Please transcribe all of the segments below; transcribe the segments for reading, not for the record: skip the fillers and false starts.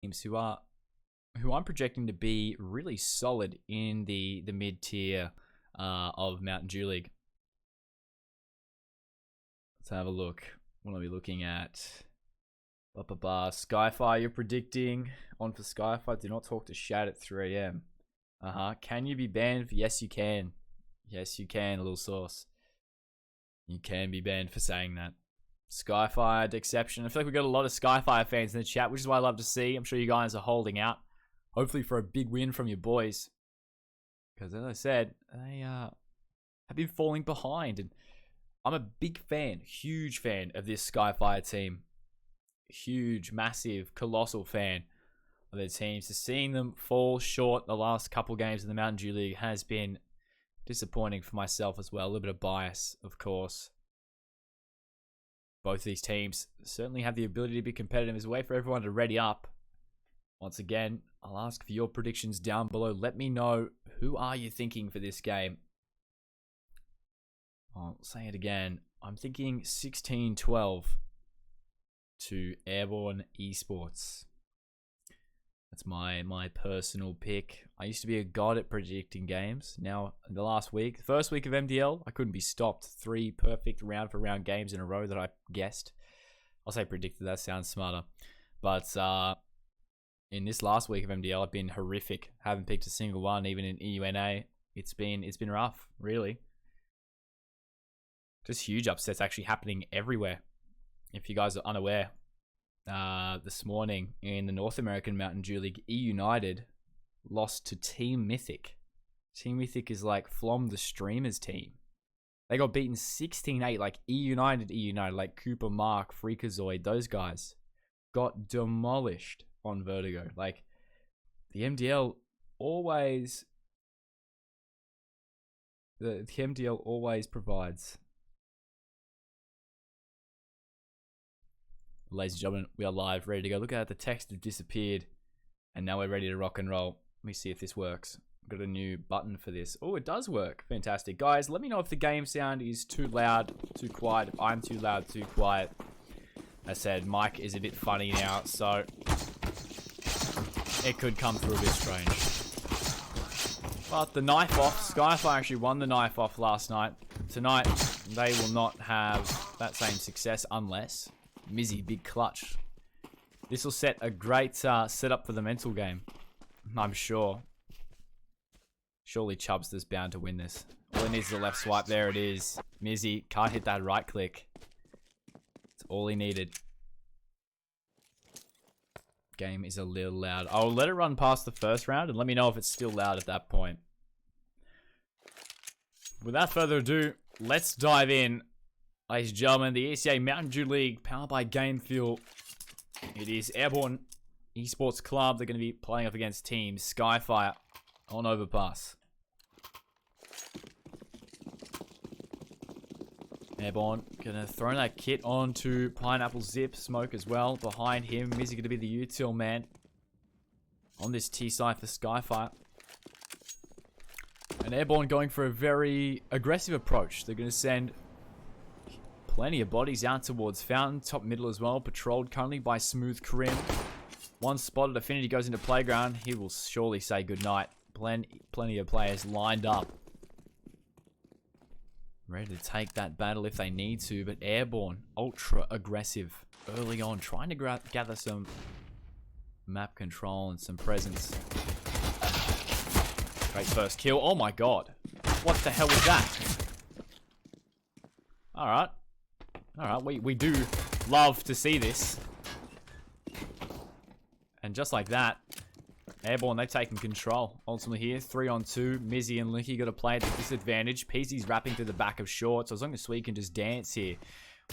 teams who I'm projecting to be really solid in the mid tier of Mountain Dew League. Let's have a look. What are we looking at? Skyfire, you're predicting on for Skyfire. Do not talk to Shad at 3 a.m. Can you be banned? Yes, you can. Yes, you can, little sauce. You can be banned for saying that. Skyfire, Deception. I feel like we've got a lot of Skyfire fans in the chat, which is what I love to see. I'm sure you guys are holding out. Hopefully for a big win from your boys. Because as I said, they have been falling behind. And I'm a big fan, huge fan of this Skyfire team. Huge, massive, colossal fan of their teams. So seeing them fall short the last couple games in the Mountain Dew League has been disappointing for myself as well. A little bit of bias, of course. Both these teams certainly have the ability to be competitive. There's a way for everyone to ready up. Once again, I'll ask for your predictions down below. Let me know, who are you thinking for this game? I'll say it again. I'm thinking 16-12 to Airborne Esports. That's my personal pick. I used to be a god at predicting games. Now, in the last week, first week of MDL, I couldn't be stopped. 3 perfect round for round games in a row that I guessed. I'll say predicted, that sounds smarter. But in this last week of MDL, I've been horrific. Haven't picked a single one, even in EUNA. It's been rough, really. Just huge upsets actually happening everywhere. If you guys are unaware, this morning in the North American Mountain Dew League, E United lost to Team Mythic. Team Mythic is like Flom the Streamer's team. They got beaten 16-8, like E United, like Cooper, Mark, Freakazoid, those guys got demolished on Vertigo. Like, the MDL always... The MDL always provides. Ladies and gentlemen, we are live, ready to go. Look at that, the text has disappeared. And now we're ready to rock and roll. Let me see if this works. Got a new button for this. Oh, it does work. Fantastic. Guys, let me know if the game sound is too loud, too quiet. If I'm too loud, too quiet. As I said, mic is a bit funny now, so it could come through a bit strange. But the knife off, Skyfire actually won the knife off last night. Tonight, they will not have that same success unless Mizzy, big clutch. This will set a great setup for the mental game, I'm sure. Surely Chubster's bound to win this. All he needs is a left swipe. There it is. Mizzy can't hit that right click. That's all he needed. Game is a little loud. I'll let it run past the first round and let me know if it's still loud at that point. Without further ado, let's dive in. Ladies and gentlemen, the ECA Mountain Dew League, powered by Game Fuel. It is Airborne Esports Club. They're going to be playing up against Team Skyfire on Overpass. Airborne going to throw that kit onto Pineapple Zip. Smoke as well. Behind him, Mizzy going to be the util man on this T-side for Skyfire. And Airborne going for a very aggressive approach. They're going to send plenty of bodies out towards Fountain. Top middle as well. Patrolled currently by Smooth Krim. One spotted. Affinity goes into Playground. He will surely say goodnight. Plenty of players lined up, ready to take that battle if they need to. But Airborne, ultra aggressive early on, trying to gather some map control and some presence. Great first kill. Oh my god. What the hell was that? Alright. Alright, we do love to see this. And just like that, Airborne, they've taken control. Ultimately here, 3-on-2. Mizzy and Licky got to play at the disadvantage. PC's wrapping through the back of short, so as long as Sweet can just dance here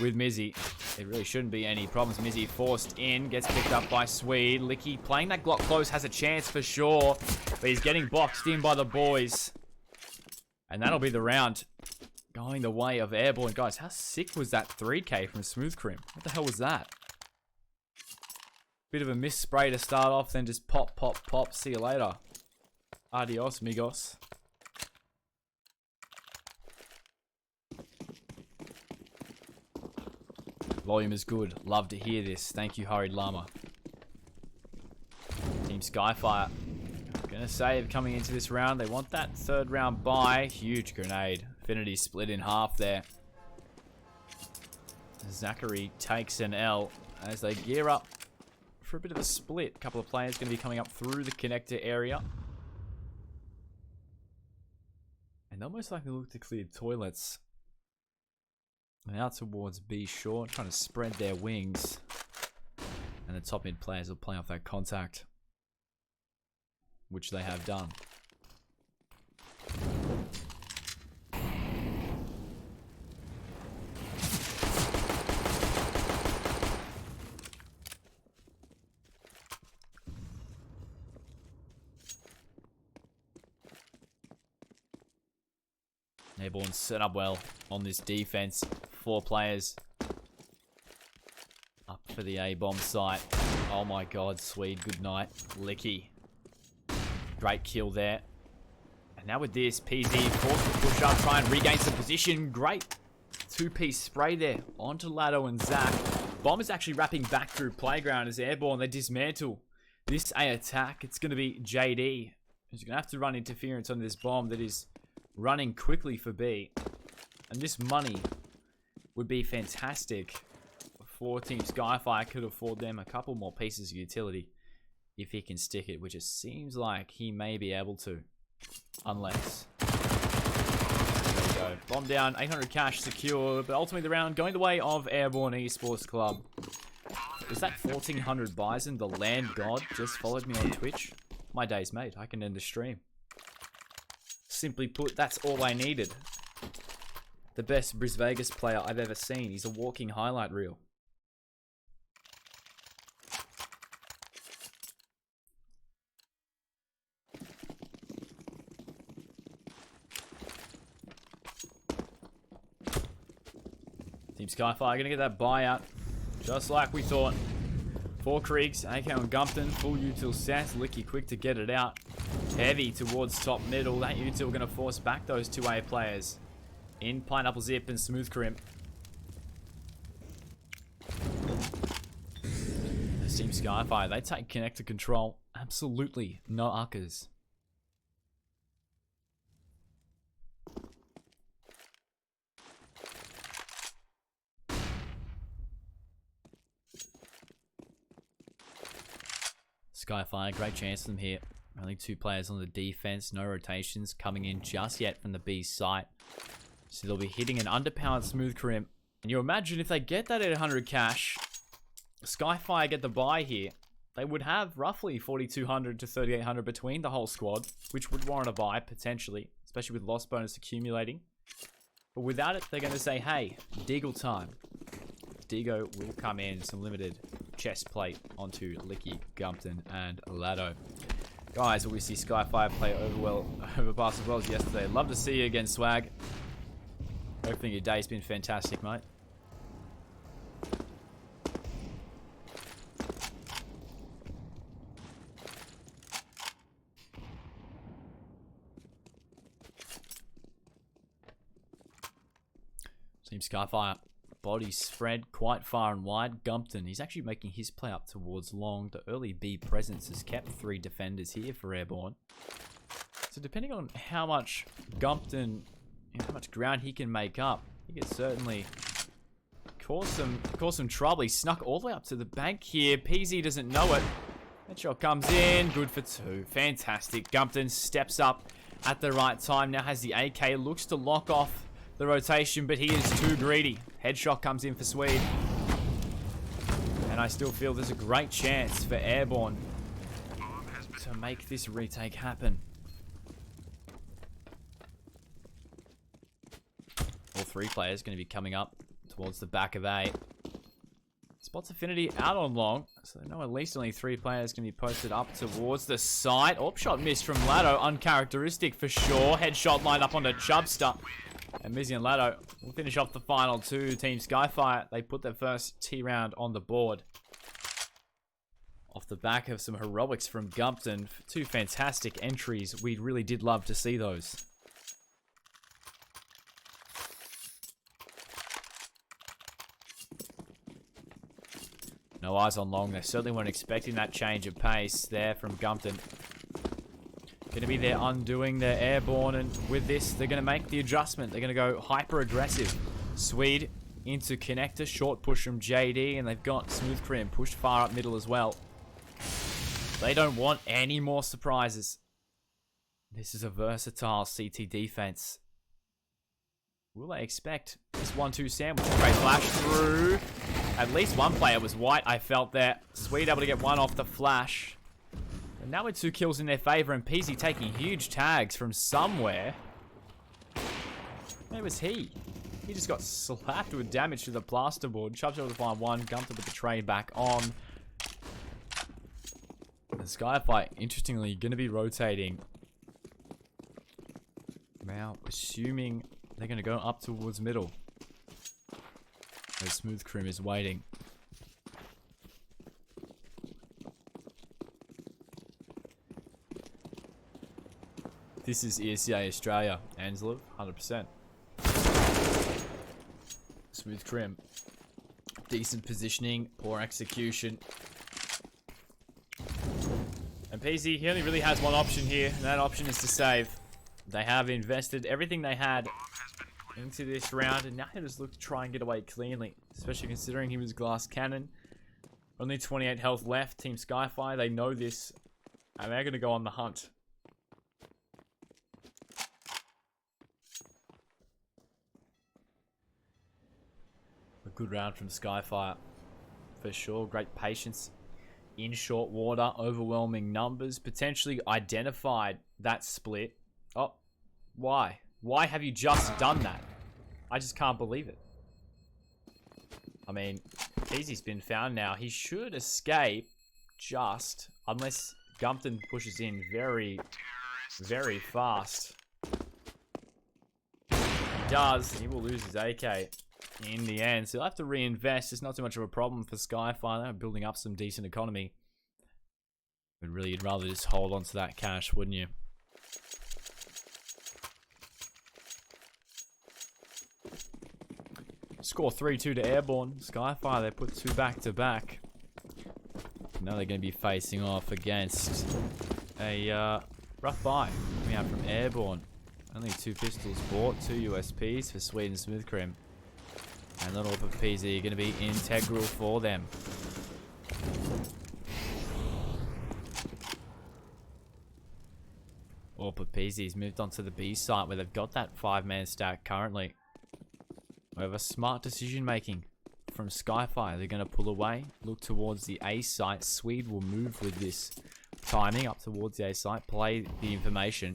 with Mizzy, it really shouldn't be any problems. Mizzy forced in, gets picked up by Swede. Licky playing that Glock close, has a chance for sure, but he's getting boxed in by the boys. And that'll be the round going the way of Airborne. Guys, how sick was that 3K from Smooth Krim? What the hell was that? Bit of a miss spray to start off, then just pop, pop, pop. See you later. Adios, amigos. Volume is good. Love to hear this. Thank you, Hurried Llama. Skyfire gonna save coming into this round. They want that third round bye. Huge grenade. Affinity split in half there. Zachary takes an L as they gear up for a bit of a split. A couple of players going to be coming up through the connector area. And they'll most likely look to clear toilets. And out towards B short, trying to spread their wings. And the top mid players will play off that contact, which they have done. Airborne set up well on this defense. 4 players up for the A-bomb site. Oh my god, Swede, good night. Licky. Great kill there. And now with this, PZ forced to push up, try and regain some position. Great 2-piece spray there onto Lado and Zach. Bomb is actually wrapping back through playground as Airborne. They dismantle this A attack. It's going to be JD who's going to have to run interference on this bomb that is running quickly for B. And this money would be fantastic for Team Skyfire. Could afford them a couple more pieces of utility if he can stick it, which it seems like he may be able to. Unless. There we go. Bomb down, 800 cash secure, but ultimately the round going the way of Airborne Esports Club. Was that 1400 Bison, the land god, just followed me on Twitch? My day's made. I can end the stream. Simply put, that's all I needed. The best Bris Vegas player I've ever seen. He's a walking highlight reel. Team Skyfire gonna get that buyout, just like we thought. 4 Kriegs, AK and Gumpton, full util set. Licky quick to get it out. Heavy towards top middle. That util gonna force back those 2A players. In Pineapple Zip and Smooth Crimp. This Team Skyfire, they take connector control. Absolutely no uckers. Skyfire, great chance for them here. Only 2 players on the defense, no rotations coming in just yet from the B site. So they'll be hitting an underpowered Smooth Crimp. And you imagine if they get that 800 cash, Skyfire get the buy here, they would have roughly 4,200 to 3,800 between the whole squad, which would warrant a buy potentially, especially with loss bonus accumulating. But without it, they're going to say, hey, Deagle time. Digo will come in, some limited chest plate onto Licky, Gumpton, and Lado. Guys, we see Skyfire play overpass as well as yesterday. Love to see you again, Swag. Hopefully your day's been fantastic, mate. Team Skyfire. Body spread quite far and wide. Gumpton, he's actually making his play up towards long. The early B presence has kept 3 defenders here for Airborne. So depending on how much Gumpton, how much ground he can make up, he could certainly cause some trouble. He snuck all the way up to the bank here. PZ doesn't know it. Headshot comes in. Good for 2. Fantastic. Gumpton steps up at the right time. Now has the AK. Looks to lock off the rotation, but he is too greedy. Headshot comes in for Swede. And I still feel there's a great chance for Airborne to make this retake happen. All 3 players going to be coming up towards the back of A. Spots Affinity out on long, so they know at least only 3 players can be posted up towards the side. Oh, shot missed from Lado, uncharacteristic for sure. Headshot lined up onto Chubster. And Mizzy and Lado will finish off the final 2. Team Skyfire, they put their first T round on the board. Off the back of some heroics from Gumpton. 2 fantastic entries. We really did love to see those. No eyes on long. They certainly weren't expecting that change of pace there from Gumpton. Going to be their undoing. They're airborne, and with this, they're going to make the adjustment. They're going to go hyper aggressive. Swede into connector, short push from JD, and they've got Smooth Crim pushed far up middle as well. They don't want any more surprises. This is a versatile CT defense. Will they expect this 1-2 sandwich? Great flash through. At least one player was white, I felt there. Swede able to get one off the flash. And now with 2 kills in their favor, and Peasy taking huge tags from somewhere. Where was he? He just got slapped with damage to the plasterboard. Chubb's able to find one. Gumpton with the trade back on. The Skyfire, interestingly, going to be rotating. Now, assuming they're going to go up towards middle. The Smooth Crim is waiting. This is ESCA Australia. Anslev, 100%. Smooth Crim. Decent positioning, poor execution. And PZ, he only really has one option here, and that option is to save. They have invested everything they had into this round, and now he just look to try and get away cleanly, especially considering he was glass cannon. Only 28 health left. Team Skyfire, they know this, and they're going to go on the hunt. A good round from Skyfire, for sure. Great patience in short water, overwhelming numbers, potentially identified that split. Oh, why? Why have you just done that? I just can't believe it. I mean, Easy's been found now. He should escape just, unless Gumpton pushes in very, very fast. He does. He will lose his AK in the end. So he'll have to reinvest. It's not too much of a problem for Skyfire. They're building up some decent economy. But really, you'd rather just hold on to that cash, wouldn't you? Score 3-2 to Airborne. Skyfire, they put 2 back-to-back. Now they're going to be facing off against a rough buy coming out from Airborne. Only 2 pistols bought, 2 USPs for Sweden Smooth Crim. And not all for PZ are going to be integral for them. Orpa PZ's moved on to the B site where they've got that 5-man stack currently. However, smart decision making from Skyfire. They're going to pull away, look towards the A site. Swede will move with this timing up towards the A site, play the information.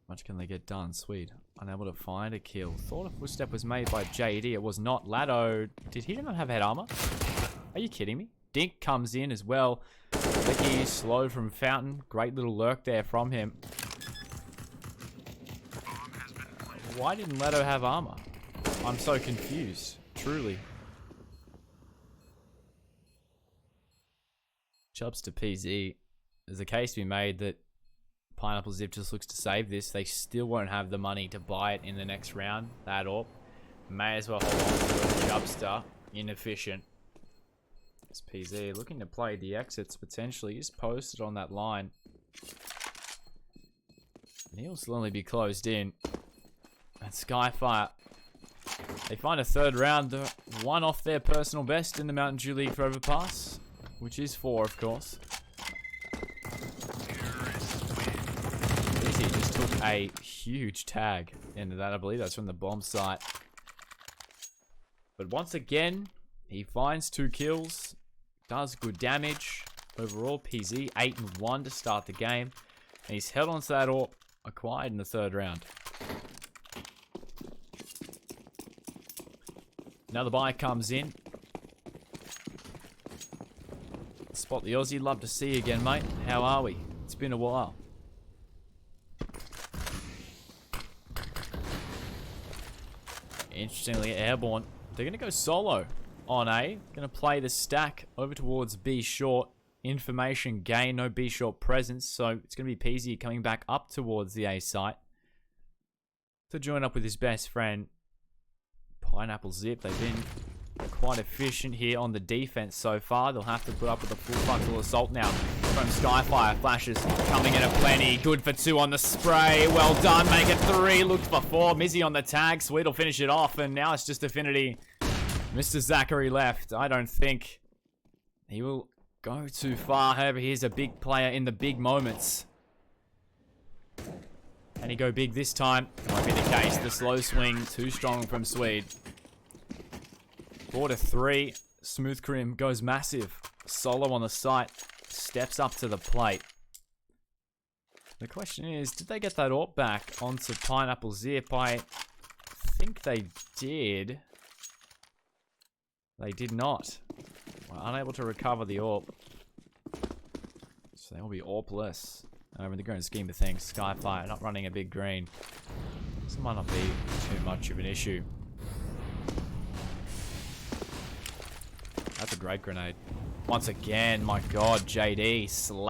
How much can they get done? Swede unable to find a kill. Thought a footstep was made by JD. It was not. Lado, did he not have head armor? Are you kidding me? Dink comes in as well. Licky slow from Fountain. Great little lurk there from him. Why didn't Leto have armor? I'm so confused. Truly. Chubbs to PZ. There's a case to be made that Pineapple Zip just looks to save this. They still won't have the money to buy it in the next round. That or may as well hold on to it. Chubster. Inefficient. It's PZ looking to play the exits potentially. He's posted on that line. And he'll slowly be closed in. And Skyfire, they find a third round. One off their personal best in the Mountain Dew League for overpass. Which is 4, of course. He just took a huge tag into that. I believe that's from the bomb site. But once again, he finds 2 kills. Does good damage. Overall, PZ 8-1 to start the game. And he's held onto that AWP acquired in the 3rd round. Now the buy comes in. Spot the Aussie. Love to see you again, mate. How are we? It's been a while. Interestingly, Airborne, they're going to go solo on A. Going to play the stack over towards B short. Information gain, no B short presence. So it's going to be PZ coming back up towards the A site. to join up with his best friend, Pineapple Zip. They've been quite efficient here on the defense so far. They'll have to put up with a full frontal assault now from Skyfire. Flashes coming in at plenty. Good for 2 on the spray. Well done. Make it 3. Looked for 4. Mizzy on the tag. Sweet will finish it off. And now it's just Affinity. Mr. Zachary left. I don't think he will go too far. However, he's a big player in the big moments. Can he go big this time? It won't be the case. The slow swing, too strong from Swede. 4-3. Smooth Crim goes massive. Solo on the site. Steps up to the plate. The question is, did they get that AWP back onto Pineapple Zip? I think they did. They did not. Were unable to recover the AWP. So they will be AWP-less. In the grand scheme of things, Skyfire not running a big green. This might not be too much of an issue. That's a great grenade. Once again, my god, JD